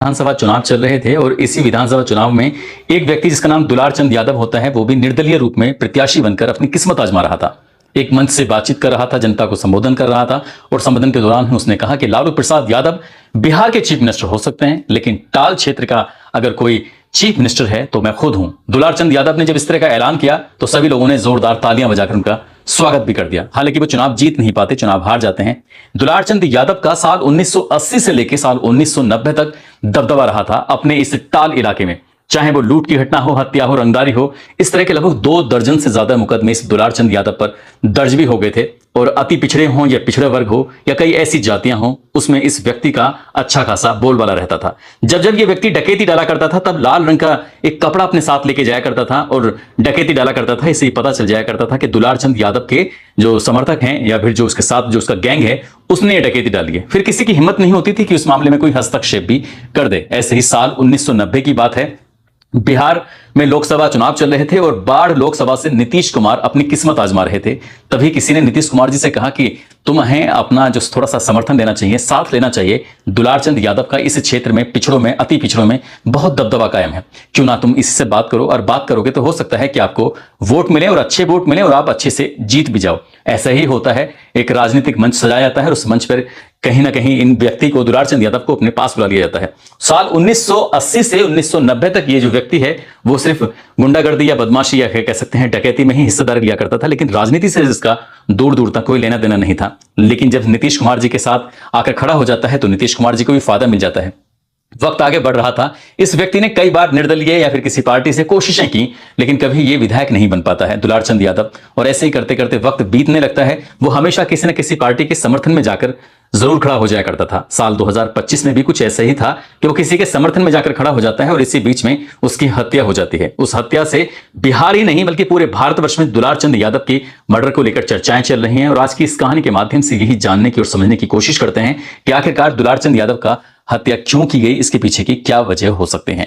विधानसभा चुनाव चल रहे थे और इसी विधानसभा चुनाव में एक व्यक्ति जिसका नाम दुलार चंद यादव होता है, वो भी निर्दलीय रूप में प्रत्याशी बनकर अपनी किस्मत आजमा रहा था। एक मंच से बातचीत कर रहा था, जनता को संबोधन कर रहा था और संबोधन के दौरान उसने कहा कि लालू प्रसाद यादव बिहार के चीफ मिनिस्टर हो सकते हैं, लेकिन टाल क्षेत्र का अगर कोई चीफ मिनिस्टर है तो मैं खुद हूं। दुलार चंद यादव ने जब इस तरह का ऐलान किया तो सभी लोगों ने जोरदार तालियां बजाकर उनका स्वागत भी कर दिया। हालांकि वो चुनाव जीत नहीं पाते, चुनाव हार जाते हैं। दुलार चंद यादव का साल 1980 से लेकर साल 1990 तक दबदबा रहा था अपने इस टाल इलाके में। चाहे वो लूट की घटना हो, हत्या हो, रंगदारी हो, इस तरह के लगभग 2 दर्जन से ज्यादा मुकदमे इस दुलार चंद यादव पर दर्ज भी हो गए थे। और अति पिछड़े हों या पिछड़े वर्ग हो या कई ऐसी जातियां हों, उसमें इस व्यक्ति का अच्छा खासा बोलबाला रहता था। जब जब ये व्यक्ति डकैती डाला करता था तब लाल रंग का एक कपड़ा अपने साथ लेके जाया करता था और डकैती डाला करता था। इससे पता चल जाया करता था कि दुलार चंद यादव के जो समर्थक हैं या फिर जो उसके साथ जो उसका गैंग है, उसने ये डकैती डाली है। फिर किसी की हिम्मत नहीं होती थी कि उस मामले में कोई हस्तक्षेप भी कर दे। ऐसे ही साल 1990 की बात है, बिहार में लोकसभा चुनाव चल रहे थे और बाढ़ लोकसभा से नीतीश कुमार अपनी किस्मत आजमा रहे थे। तभी किसी ने नीतीश कुमार जी से कहा कि तुम्हें अपना जो थोड़ा सा समर्थन देना चाहिए, साथ लेना चाहिए। दुलार चंद यादव का इस क्षेत्र में पिछड़ों में, अति पिछड़ों में बहुत दबदबा कायम है, क्यों ना तुम इससे बात करो, और बात करोगे तो हो सकता है कि आपको वोट मिले और अच्छे वोट मिले और आप अच्छे से जीत भी जाओ। ऐसा ही होता है, एक राजनीतिक मंच सजाया जाता है और उस मंच पर कहीं ना कहीं इन व्यक्ति को, दुलार चंद यादव को अपने पास बुला लिया जाता है। साल 1980 से 1990 तक ये जो व्यक्ति है वो सिर्फ गुंडागर्दी या बदमाशी या कह सकते हैं डकैती में ही हिस्सेदारी लिया करता था, लेकिन राजनीति से इसका दूर दूर तक कोई लेना देना नहीं था। लेकिन जब नीतीश कुमार जी के साथ आकर खड़ा हो जाता है तो नीतीश कुमार जी को भी फायदा मिल जाता है। वक्त आगे बढ़ रहा था, इस व्यक्ति ने कई बार निर्दलीय या फिर किसी पार्टी से कोशिशें की, लेकिन कभी ये विधायक नहीं बन पाता है दुलार चंद यादव। और ऐसे ही करते करते वक्त बीतने लगता है, वो हमेशा किसी न किसी पार्टी के समर्थन में जाकर जरूर खड़ा हो जाया करता था। साल 2025 में भी कुछ ऐसा ही था कि वो किसी के समर्थन में जाकर खड़ा हो जाता है और इसी बीच में उसकी हत्या हो जाती है। उस हत्या से बिहार ही नहीं बल्कि पूरे भारतवर्ष में दुलार चंद यादव की मर्डर को लेकर चर्चाएं चल रही हैं। और आज की इस कहानी के माध्यम से यही जानने की और समझने की कोशिश करते हैं कि आखिरकार दुलार चंद यादव का हत्या क्यों की गई, इसके पीछे की क्या वजह हो सकते हैं।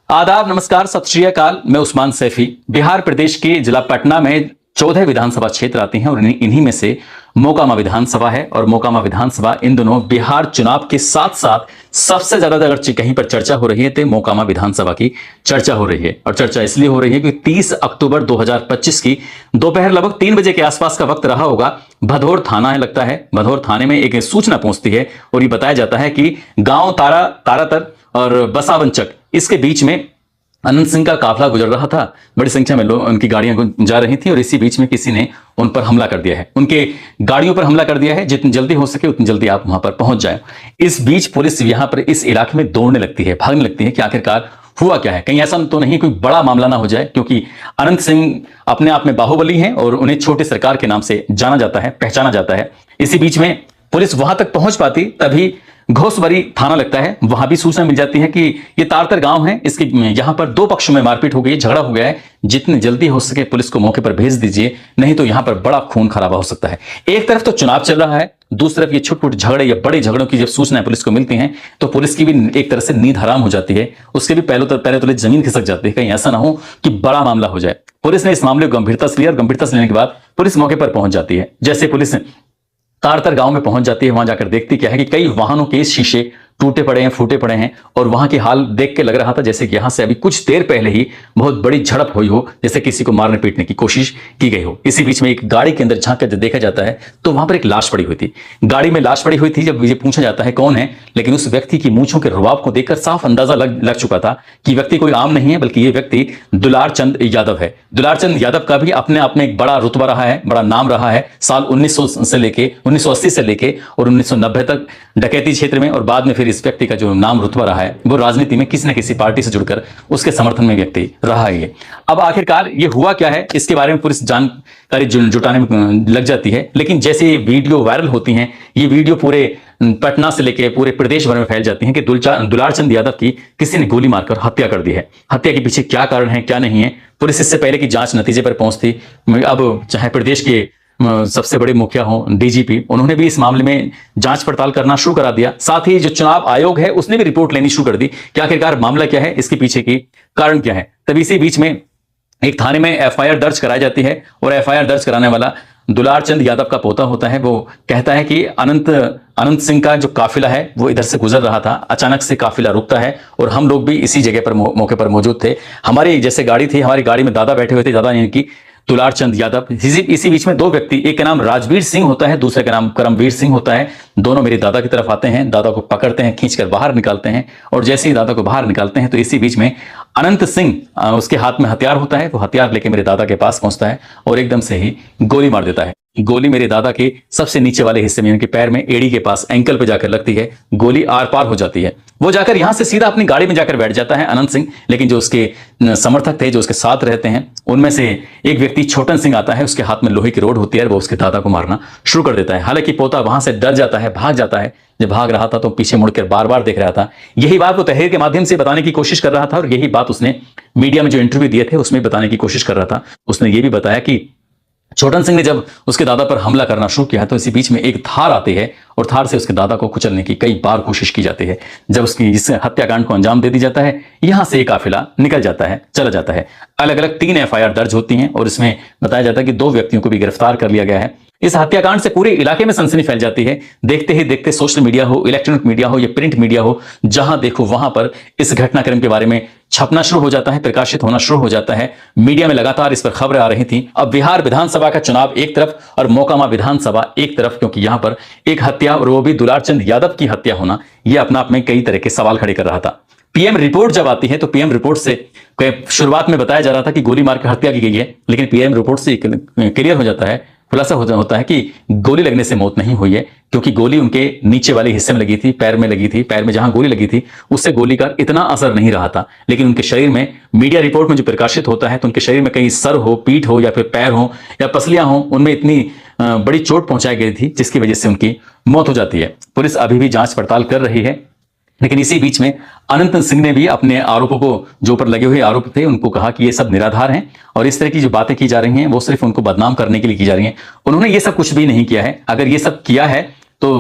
आदाब, नमस्कार, सत श्री अकाल। मैं उस्मान सैफी। बिहार प्रदेश के जिला पटना में 14 विधानसभा क्षेत्र आते हैं और इन्हीं में से मोकामा विधानसभा है। और मोकामा विधानसभा इन दोनों बिहार चुनाव के साथ साथ सबसे ज्यादा अगर कहीं पर चर्चा हो रही है तो मोकामा विधानसभा की चर्चा हो रही है। और चर्चा इसलिए हो रही है कि 30 अक्टूबर 2025 की दोपहर लगभग 3 बजे के आसपास का वक्त रहा होगा। भदौर थाना है, लगता है भदौर थाने में एक सूचना पहुंचती है और ये बताया जाता है कि गांव तारातर और बसावंचक, इसके बीच में अनंत सिंह का काफिला गुजर रहा था। बड़ी संख्या में लोग, उनकी गाड़ियां जा रही थी और इसी बीच में किसी ने उन पर हमला कर दिया है, उनके गाड़ियों पर हमला कर दिया है। जितनी जल्दी हो सके उतनी जल्दी आप वहां पर पहुंच जाएं। इस बीच पुलिस यहां पर इस इलाके में दौड़ने लगती है, भागने लगती है कि आखिरकार हुआ क्या है, कहीं ऐसा तो नहीं कोई बड़ा मामला ना हो जाए, क्योंकि अनंत सिंह अपने आप में बाहुबली हैं और उन्हें छोटे सरकार के नाम से जाना जाता है, पहचाना जाता है। इसी बीच में पुलिस वहां तक पहुंच पाती तभी घोसबरी थाना लगता है, वहां भी सूचना मिल जाती है कि ये तारतर गांव है, इसके यहां पर 2 पक्षों में मारपीट हो गई, झगड़ा हो गया है। जितनी जल्दी हो सके पुलिस को मौके पर भेज दीजिए, नहीं तो यहां पर बड़ा खून खराबा हो सकता है। एक तरफ तो चुनाव चल रहा है, दूसरी तरफ ये छोटे-छोटे झगड़े या बड़े झगड़ों की जब सूचनाएं पुलिस को मिलती हैं तो पुलिस की भी एक तरह से नींद हराम हो जाती है, उसके भी पहले तो जमीन खिसक जाती है, कहीं ऐसा ना हो कि बड़ा मामला हो जाए। पुलिस ने इस मामले को गंभीरता से लिया और गंभीरता से लेने के बाद पुलिस मौके पर पहुंच जाती है। जैसे पुलिस तारतर गांव में पहुंच जाती है, वहां जाकर देखती क्या है कि कई वाहनों के शीशे टूटे पड़े हैं, फूटे पड़े हैं और वहां की हाल देख के लग रहा था जैसे कि यहां से अभी कुछ देर पहले ही बहुत बड़ी झड़प हुई हो, जैसे किसी को मारने पीटने की कोशिश की गई हो। इसी बीच में एक गाड़ी के अंदर झांक कर जब देखा जाता है तो वहां पर एक लाश पड़ी हुई थी। गाड़ी में लाश पड़ी हुई थी। जब ये पूछा जाता है कौन है, लेकिन उस व्यक्ति की मूंछों के रुआब को देखकर साफ अंदाजा लग चुका था कि व्यक्ति कोई आम नहीं है, बल्कि ये व्यक्ति दुलार चंद यादव है। दुलार चंद यादव का भी अपने आप में एक बड़ा रुतबा रहा है, बड़ा नाम रहा है। साल 1980 से लेके और 1990 तक डकैती क्षेत्र में, और बाद में फिर इस व्यक्ति का जो नाम रुतबा रहा है वो राजनीति में किसी न किसी पार्टी से जुड़कर उसके समर्थन में व्यक्ति रहा है। अब आखिरकार ये हुआ क्या है, इसके बारे में पुलिस जानकारी जुटाने में लग जाती है। लेकिन जैसे ये वीडियो वायरल होती हैं, ये वीडियो पूरे पटना से लेकर पूरे प्रदेश भर में फैल जाती हैं कि दुलार चंद यादव की किसी ने गोली मारकर हत्या कर दी है। हत्या के पीछे क्या कारण है, क्या नहीं है, पुलिस इससे पहले की जांच नतीजे पर पहुंचती। अब चाहे प्रदेश के सबसे बड़े मुखिया हो, डीजीपी, उन्होंने भी इस मामले में जांच पड़ताल करना शुरू करा दिया। साथ ही जो चुनाव आयोग है उसने भी रिपोर्ट लेनी शुरू कर दी कि आखिरकार मामला क्या है, इसके पीछे की कारण क्या है। तभी इसी बीच में एक थाने में एफआईआर दर्ज कराई जाती है और एफआईआर दर्ज कराने वाला दुलार चंद यादव का पोता होता है। वो कहता है कि अनंत अनंत सिंह का जो काफिला है वो इधर से गुजर रहा था। अचानक से काफिला रुकता है और हम लोग भी इसी जगह पर मौके पर मौजूद थे। हमारी जैसे गाड़ी थी, हमारी गाड़ी में दादा बैठे हुए थे, दादा यानी कि दुलार चंद यादव। इसी बीच में दो व्यक्ति, एक का नाम राजवीर सिंह होता है, दूसरे का नाम करमवीर सिंह होता है। दोनों मेरे दादा की तरफ आते हैं, दादा को पकड़ते हैं, खींचकर बाहर निकालते हैं। और जैसे ही दादा को बाहर निकालते हैं तो इसी बीच में अनंत सिंह, उसके हाथ में हथियार होता है, वो हथियार लेके मेरे दादा के पास पहुंचता है और एकदम से ही गोली मार देता है। गोली मेरे दादा के सबसे नीचे वाले हिस्से में, उनके पैर में, एड़ी के पास, एंकल पे जाकर लगती है। गोली आर पार हो जाती है। वो जाकर यहां से सीधा अपनी गाड़ी में जाकर बैठ जाता है अनंत सिंह। लेकिन जो उसके समर्थक थे, जो उसके साथ रहते हैं, उनमें से एक व्यक्ति छोटन सिंह आता है, उसके हाथ में लोहे की रोड होती है, वो उसके दादा को मारना शुरू कर देता है। हालांकि पोता वहां से डर जाता है, भाग जाता है। जब भाग रहा था तो पीछे मुड़कर बार बार देख रहा था। यही बात वो तहरीर के माध्यम से बताने की कोशिश कर रहा था और यही बात उसने मीडिया में जो इंटरव्यू दिए थे उसमें बताने की कोशिश कर रहा था। उसने ये भी बताया कि छोटन सिंह ने जब उसके दादा पर हमला करना शुरू किया तो इसी बीच में एक थार आती है और थार से उसके दादा को कुचलने की कई बार कोशिश की जाती है। जब उसकी इस हत्याकांड को अंजाम दे दी जाता है, यहां से एक काफिला निकल जाता है, चला जाता है। अलग अलग 3 एफआईआर दर्ज होती हैं और इसमें बताया जाता है कि 2 व्यक्तियों को भी गिरफ्तार कर लिया गया है। इस हत्याकांड से पूरे इलाके में सनसनी फैल जाती है। देखते ही देखते सोशल मीडिया हो, इलेक्ट्रॉनिक मीडिया हो या प्रिंट मीडिया हो, जहां देखो वहां पर इस घटनाक्रम के बारे में छपना शुरू हो जाता है, प्रकाशित होना शुरू हो जाता है। मीडिया में लगातार इस पर खबरें आ रही थी। अब बिहार विधानसभा का चुनाव एक तरफ और मोकामा विधानसभा एक तरफ, क्योंकि यहां पर एक हत्या और वो भी दुलार चंद यादव की हत्या होना, यह अपना आप में कई तरह के सवाल खड़े कर रहा था। पीएम रिपोर्ट जब आती है तो पीएम रिपोर्ट से शुरुआत में बताया जा रहा था कि गोली मारकर हत्या की गई है, लेकिन पीएम रिपोर्ट से क्लियर हो जाता है, खुलासा होता है कि गोली लगने से मौत नहीं हुई है, क्योंकि गोली उनके नीचे वाले हिस्से में लगी थी, पैर में लगी थी। पैर में जहां गोली लगी थी उससे गोली का इतना असर नहीं रहा था। लेकिन उनके शरीर में, मीडिया रिपोर्ट में जो प्रकाशित होता है, तो उनके शरीर में कहीं सर हो, पीठ हो या फिर पैर हो या पसलियां हो, उनमें इतनी बड़ी चोट पहुंचाई गई थी जिसकी वजह से उनकी मौत हो जाती है। पुलिस अभी भी जांच पड़ताल कर रही है। लेकिन इसी बीच में अनंत सिंह ने भी अपने आरोपों को, जो ऊपर लगे हुए आरोप थे, उनको कहा कि ये सब निराधार हैं और इस तरह की जो बातें की जा रही हैं वो सिर्फ उनको बदनाम करने के लिए की जा रही हैं। उन्होंने ये सब कुछ भी नहीं किया है। अगर ये सब किया है तो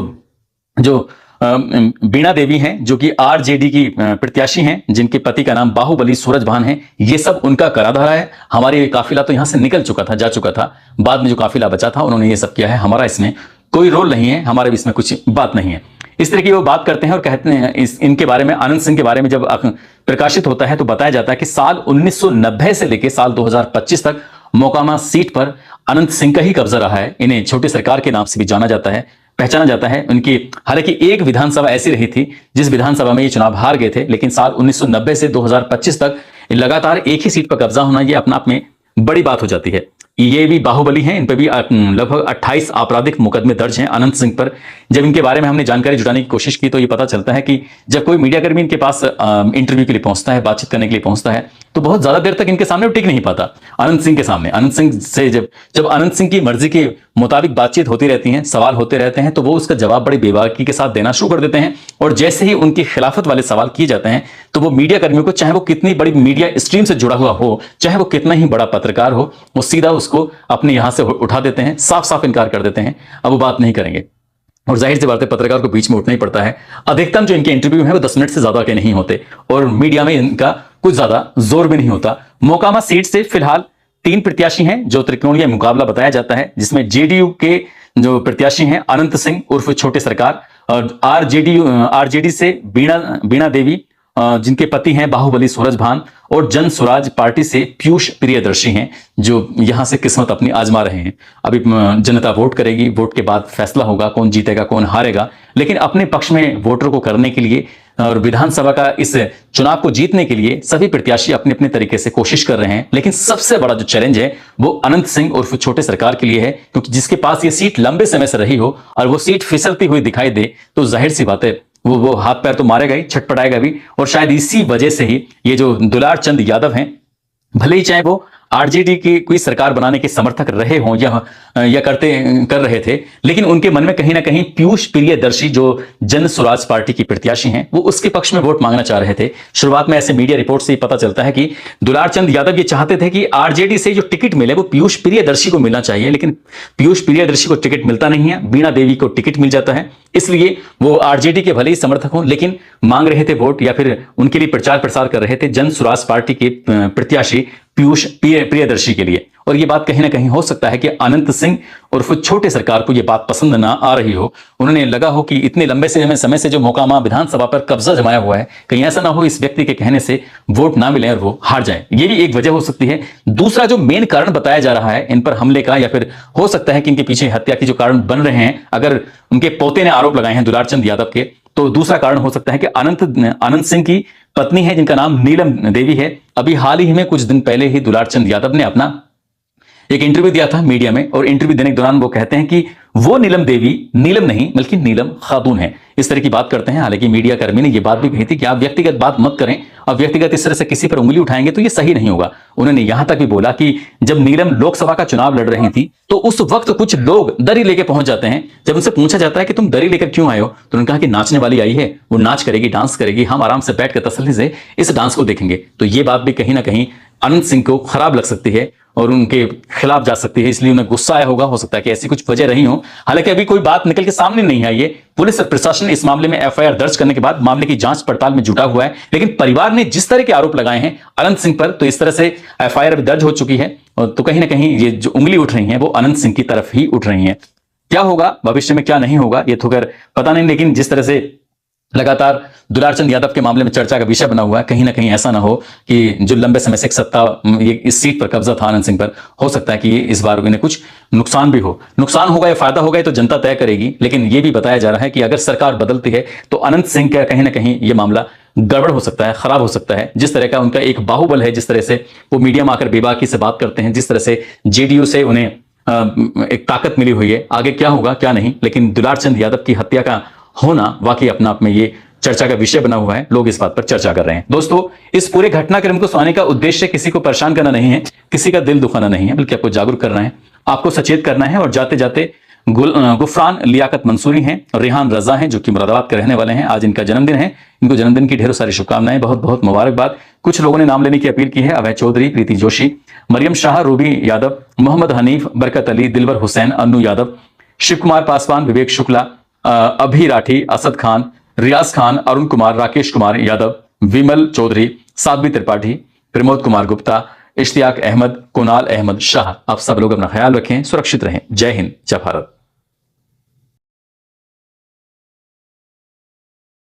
जो बीणा देवी हैं, जो कि आरजेडी की प्रत्याशी हैं, जिनके पति का नाम बाहुबली सूरजभान है, ये सब उनका करा धरा है। हमारे काफिला तो यहां से निकल चुका था, जा चुका था। बाद में जो काफिला बचा था उन्होंने ये सब किया है। हमारा इसमें कोई रोल नहीं है, हमारे इसमें कुछ बात नहीं है। इस तरह की वो बात करते हैं और कहते हैं इनके बारे में, अनंत सिंह के बारे में जब प्रकाशित होता है तो बताया जाता है कि साल 1990 से लेकर साल 2025 तक मोकामा सीट पर अनंत सिंह का ही कब्जा रहा है। इन्हें छोटी सरकार के नाम से भी जाना जाता है, पहचाना जाता है। उनकी हालांकि एक विधानसभा ऐसी रही थी जिस विधानसभा में ये चुनाव हार गए थे, लेकिन साल 1990 से 2025 तक लगातार एक ही सीट पर कब्जा होना, यह अपना आप में बड़ी बात हो जाती है। ये भी बाहुबली हैं, इन पर भी लगभग 28 आपराधिक मुकदमे दर्ज हैं अनंत सिंह पर। जब इनके बारे में हमने जानकारी जुटाने की कोशिश की तो ये पता चलता है कि जब कोई मीडियाकर्मी इनके पास इंटरव्यू के लिए पहुंचता है, बातचीत करने के लिए पहुंचता है, तो बहुत ज्यादा देर तक इनके सामने वो टिक नहीं पाता। अनंत सिंह के सामने, अनंत सिंह से जब अनंत सिंह की मर्जी के मुताबिक बातचीत होती रहती है, सवाल होते रहते हैं, तो वो उसका जवाब बड़ी बेबाकी के साथ देना शुरू कर देते हैं। और जैसे ही उनकी खिलाफत वाले सवाल किए जाते हैं तो वो मीडिया कर्मियों को, चाहे वो कितनी बड़ी मीडिया स्ट्रीम से जुड़ा हुआ हो, चाहे वो कितना ही बड़ा पत्रकार हो, वो सीधा उसको अपने यहां से उठा देते हैं, साफ साफ इनकार कर देते हैं, अब वो बात नहीं करेंगे। और जाहिर सी बात है, पत्रकार को बीच में उठना ही पड़ता है। अधिकतम जो इनके इंटरव्यू है वो 10 मिनट से ज्यादा के नहीं होते और मीडिया में इनका कुछ ज्यादा जोर भी नहीं होता। मोकामा सीट से फिलहाल 3 प्रत्याशी हैं जो त्रिकोणीय मुकाबला बताया जाता है, जिसमें जेडीयू के जो प्रत्याशी हैं अनंत सिंह उर्फ छोटे सरकार, और आरजेडी से बीणा देवी, जिनके पति हैं बाहुबली सूरजभान, और जन स्वराज पार्टी से पीयूष प्रियदर्शी हैं, जो यहां से किस्मत अपनी आजमा रहे हैं। अभी जनता वोट करेगी, वोट के बाद फैसला होगा कौन जीतेगा कौन हारेगा। लेकिन अपने पक्ष में वोटर को करने के लिए और विधानसभा का इस चुनाव को जीतने के लिए सभी प्रत्याशी अपने अपने तरीके से कोशिश कर रहे हैं। लेकिन सबसे बड़ा जो चैलेंज है वो अनंत सिंह उर्फ छोटे सरकार के लिए है, क्योंकि जिसके पास ये सीट लंबे समय से रही हो और वो सीट फिसलती हुई दिखाई दे तो जाहिर सी बात है वो हाथ पैर तो मारेगा ही, छटपटाएगा भी। और शायद इसी वजह से ही ये जो दुलार चंद यादव हैं, भले ही चाहे वो आरजेडी की कोई सरकार बनाने के समर्थक रहे हों या कर रहे थे, लेकिन उनके मन में कहीं ना कहीं पीयूष प्रियदर्शी जो जन स्वराज पार्टी की प्रत्याशी हैं, वो उसके पक्ष में वोट मांगना चाह रहे थे। शुरुआत में ऐसे मीडिया रिपोर्ट से ही पता चलता है कि दुलार चंद यादव ये चाहते थे कि आरजेडी से जो टिकट मिले वो पीयूष प्रियदर्शी को मिलना चाहिए, लेकिन पीयूष प्रियदर्शी को टिकट मिलता नहीं है, बीणा देवी को टिकट मिल जाता है। इसलिए वो आरजेडी के भले ही समर्थक हों, लेकिन मांग रहे थे वोट, या फिर उनके लिए प्रचार प्रसार कर रहे थे जन स्वराज पार्टी के प्रत्याशी पीयूष प्रियदर्शी के लिए। और ये बात कहीं ना कहीं हो सकता है कि अनंत सिंह उर्फ छोटे सरकार को ये बात पसंद ना आ रही हो। उन्होंने लगा हो कि इतने लंबे से समय से जो मोकामा विधानसभा पर कब्जा जमाया हुआ है, कहीं ऐसा ना हो इस व्यक्ति के कहने से वोट ना मिले और वो हार जाए। ये भी एक वजह हो सकती है। दूसरा जो मेन कारण बताया जा रहा है इन पर हमले का, या फिर हो सकता है कि इनके पीछे हत्या के जो कारण बन रहे हैं, अगर उनके पोते ने आरोप लगाए हैं दुलारचंद यादव के, तो दूसरा कारण हो सकता है कि अनंत सिंह की पत्नी है जिनका नाम नीलम देवी है। अभी हाल ही में कुछ दिन पहले ही दुलारचंद यादव ने अपना एक इंटरव्यू दिया था मीडिया में, और इंटरव्यू देने के दौरान वो कहते हैं कि वो नीलम देवी नीलम नहीं बल्कि नीलम खातून है, इस तरह की बात करते हैं। हालांकि मीडिया कर्मी ने ये बात भी कही थी कि आप व्यक्तिगत बात मत करें, और व्यक्तिगत इस तरह से किसी पर उंगली उठाएंगे तो ये सही नहीं होगा। उन्होंने यहां तक भी बोला कि जब नीलम लोकसभा का चुनाव लड़ रही थी तो उस वक्त कुछ लोग दरी लेके पहुंच जाते हैं। जब उनसे पूछा जाता है कि तुम दरी लेकर क्यों आए हो, तो उन्होंने कहा कि नाचने वाली आई है, वो नाच करेगी, डांस करेगी, हम आराम से बैठ कर तसल्ली से इस डांस को देखेंगे। तो ये बात भी कहीं ना कहीं अनंत सिंह को खराब लग सकती है और उनके खिलाफ जा सकती है, इसलिए उन्हें गुस्सा आया होगा। हो सकता है कि ऐसी कुछ वजह रही हो। हालांकि अभी कोई बात निकल के सामने नहीं आई है। पुलिस और प्रशासन इस मामले में एफआईआर दर्ज करने के बाद मामले की जांच पड़ताल में जुटा हुआ है, लेकिन परिवार ने जिस तरह के आरोप लगाए हैं अनंत सिंह पर, तो इस तरह से एफआईआर दर्ज हो चुकी है, तो कहीं ना कहीं ये जो उंगली उठ रही है वो अनंत सिंह की तरफ ही उठ रही है। क्या होगा भविष्य में, क्या नहीं होगा, ये तो खैर पता नहीं, लेकिन जिस तरह से लगातार दुलारचंद यादव के मामले में चर्चा का विषय बना हुआ है, कहीं ना कहीं ऐसा ना हो कि जो लंबे समय से एक सत्ता, ये इस सीट पर कब्जा था अनंत सिंह पर, हो सकता है कि इस बार इन्हें कुछ नुकसान भी हो। नुकसान होगा या फायदा होगा ये तो जनता तय करेगी, लेकिन ये भी बताया जा रहा है कि अगर सरकार बदलती है तो अनंत सिंह का कहीं ना कहीं ये मामला गड़बड़ हो सकता है, खराब हो सकता है। जिस तरह का उनका एक बाहुबल है, जिस तरह से वो मीडिया में आकर बेबाकी से बात करते हैं, जिस तरह से जेडीयू से उन्हें एक ताकत मिली हुई है, आगे क्या होगा क्या नहीं, लेकिन दुलारचंद यादव की हत्या का होना वाकई अपना आप में ये चर्चा का विषय बना हुआ है। लोग इस बात पर चर्चा कर रहे हैं। दोस्तों, इस पूरे घटनाक्रम को सुनाने का उद्देश्य किसी को परेशान करना नहीं है, किसी का दिल दुखाना नहीं है, बल्कि आपको जागरूक करना है, आपको सचेत करना है। और जाते जाते गुफरान लियाकत मंसूरी हैं और रेहान रजा हैं, जो कि मुरादाबाद के रहने वाले हैं। आज इनका जन्मदिन है, इनको जन्मदिन की ढेरों सारी शुभकामनाएं, बहुत बहुत मुबारकबाद। कुछ लोगों ने नाम लेने की अपील की है। अभय चौधरी, प्रीति जोशी, मरियम शाह, रूबी यादव, मोहम्मद हनीफ, बरकत अली, दिलवर हुसैन, अन्नू यादव, शिव कुमार पासवान, विवेक शुक्ला, अभी राठी, असद खान, रियाज खान, अरुण कुमार, राकेश कुमार यादव, विमल चौधरी, साध्वी त्रिपाठी, प्रमोद कुमार गुप्ता, इश्तियाक अहमद, कुणाल अहमद शाह। आप सब लोग अपना ख्याल रखें, सुरक्षित रहें। जय हिंद, जय भारत।